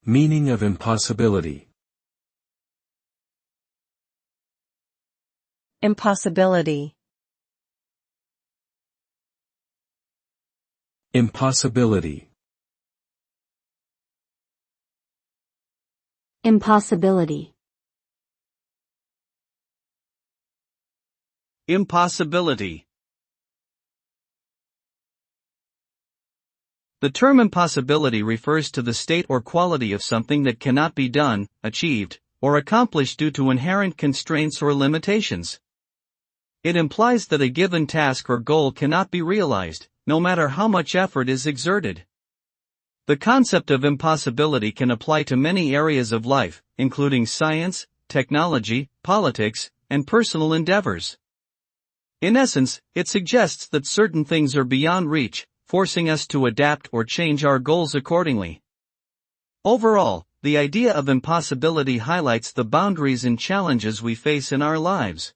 Meaning of impossibility. Impossibility. Impossibility. Impossibility. Impossibility. The term impossibility refers to the state or quality of something that cannot be done, achieved, or accomplished due to inherent constraints or limitations. It implies that a given task or goal cannot be realized, no matter how much effort is exerted. The concept of impossibility can apply to many areas of life, including science, technology, politics, and personal endeavors. In essence, it suggests that certain things are beyond reach, forcing us to adapt or change our goals accordingly. Overall, the idea of impossibility highlights the boundaries and challenges we face in our lives.